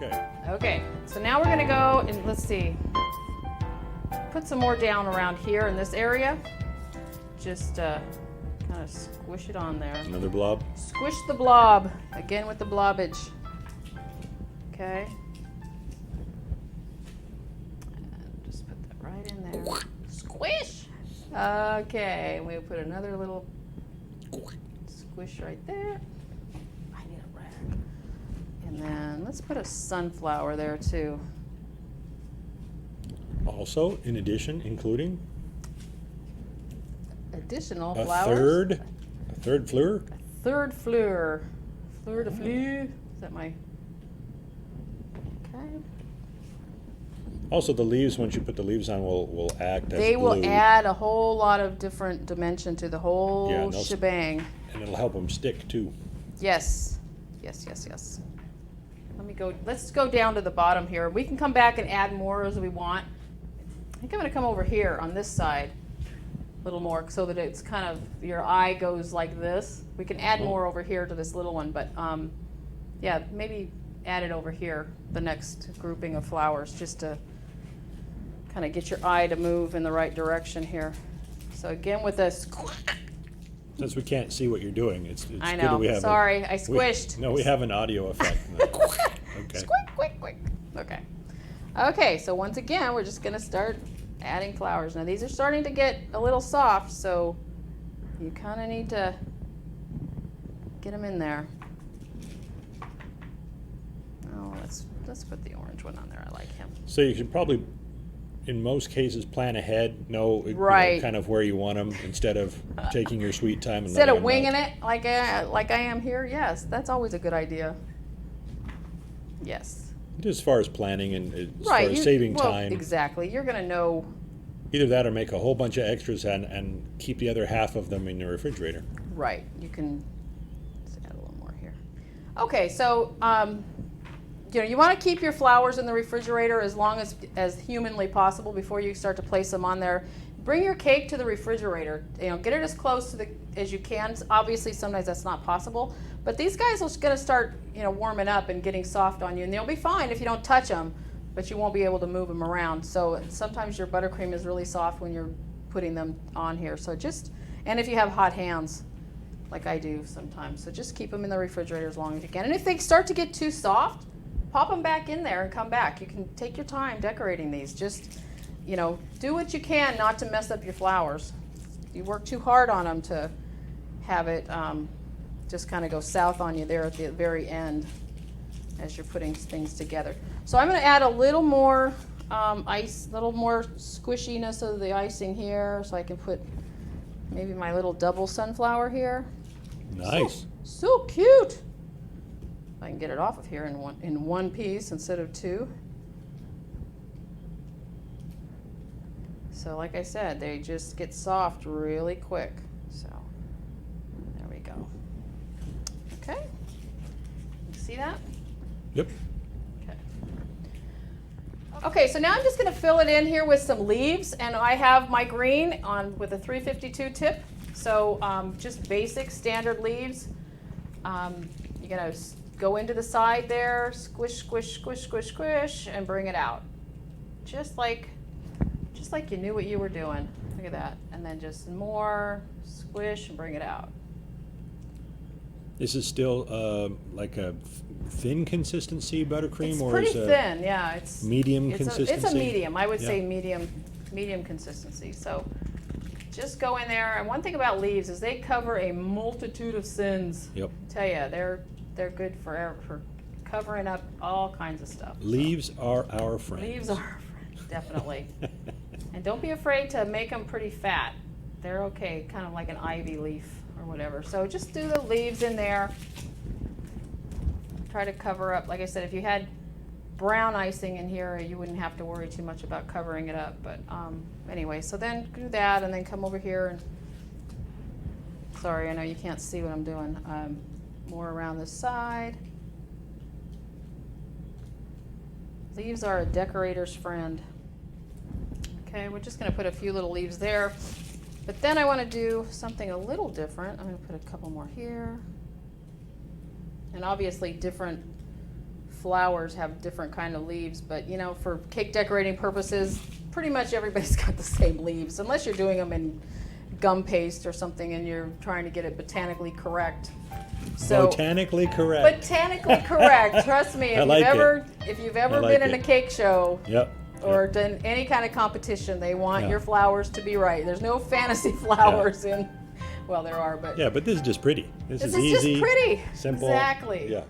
Okay. Okay, so now we're gonna go and let's see. Put some more down around here in this area. Just kind of squish it on there. Another blob. Squish the blob. Again with the blobbage. Okay. And just put that right in there. Squish! Okay, we'll put another little squish right there. I need a rag. And then let's put a sunflower there too. Also, in addition, including Additional a flowers. third fleur. Third fleur. Fleur de fleur. Is that my... Okay. Also, the leaves, once you put the leaves on, will act as They glue. will add a whole lot of different dimension to the whole Yeah, and they'll shebang. And it'll help them stick, too. Yes. Yes. Let's go down to the bottom here. We can come back and add more as we want. I think I'm going to come over here on this side a little more so that it's kind of, your eye goes like this. We can add more over here to this little one, but yeah, maybe add it over here, the next grouping of flowers, just to kind of get your eye to move in the right direction here. So again with this. Since we can't see what you're doing, it's I good that know. we have Sorry, I squished. we have an audio effect. Okay. Squick, quick, quick. Okay. Okay, so once again, we're just going to start adding flowers. Now these are starting to get a little soft, so you kind of need to get them in there. Oh, let's put the orange one on there. I like him. So you should probably, in most cases, plan ahead, know, Right. kind of where you want them, instead of taking your sweet time. And Instead letting of them winging melt. it like I am here, yes, that's always a good idea. Yes. Just as far as planning and as Right. far as saving time. Exactly. You're going to know. Either that or make a whole bunch of extras and keep the other half of them in the refrigerator. Right. You can let's add a little more here. Okay, so you want to keep your flowers in the refrigerator as long as humanly possible before you start to place them on there. Bring your cake to the refrigerator. Get it as close to as you can. Obviously, sometimes that's not possible, but these guys are going to start, warming up and getting soft on you, and they'll be fine if you don't touch them, but you won't be able to move them around. So sometimes your buttercream is really soft when you're putting them on here. So and if you have hot hands, like I do sometimes, so just keep them in the refrigerator as long as you can. And if they start to get too soft, pop them back in there and come back. You can take your time decorating these. Just, do what you can not to mess up your flowers. You work too hard on them to have it just kind of go south on you there at the very end as you're putting things together. So I'm going to add a little more ice, a little more squishiness of the icing here, so I can put maybe my little double sunflower here. Nice. So cute. If I can get it off of here in one piece instead of two. So like I said, they just get soft really quick. So there we go. Okay. You see that? Yep. Okay. Okay, so now I'm just going to fill it in here with some leaves, and I have my green on with a 352 tip. So just basic standard leaves. You're going to go into the side there, squish, squish, squish, squish, squish, and bring it out. Just like you knew what you were doing. Look at that. And then just more, squish, and bring it out. This is still like a thin consistency buttercream, It's or pretty is it thin, yeah. It's medium it's consistency? It's a medium. I would Yeah. say medium consistency. So just go in there. And one thing about leaves is they cover a multitude of sins. Yep. I tell you, they're good for covering up all kinds of stuff. Leaves are our friends. Leaves are our friends, definitely. And don't be afraid to make them pretty fat. They're okay, kind of like an ivy leaf or whatever. So just do the leaves in there. Try to cover up. Like I said, if you had brown icing in here, you wouldn't have to worry too much about covering it up. But anyway, so then do that and then come over here and, sorry, I know you can't see what I'm doing. More around this side. Leaves are a decorator's friend. Okay, we're just going to put a few little leaves there. But then I want to do something a little different. I'm going to put a couple more here. And obviously different flowers have different kind of leaves, but you know, for cake decorating purposes, pretty much everybody's got the same leaves, unless you're doing them in gum paste or something and you're trying to get it botanically correct. So, Botanically correct. botanically correct. Trust me, I like if you've ever like been in a it. cake show Yep. or done any kind of competition, they want Yeah. your flowers to be right. There's no fantasy flowers in. Well, there are, but Yeah, but this is just pretty. This this is is easy. just pretty. Simple. Exactly. Yeah.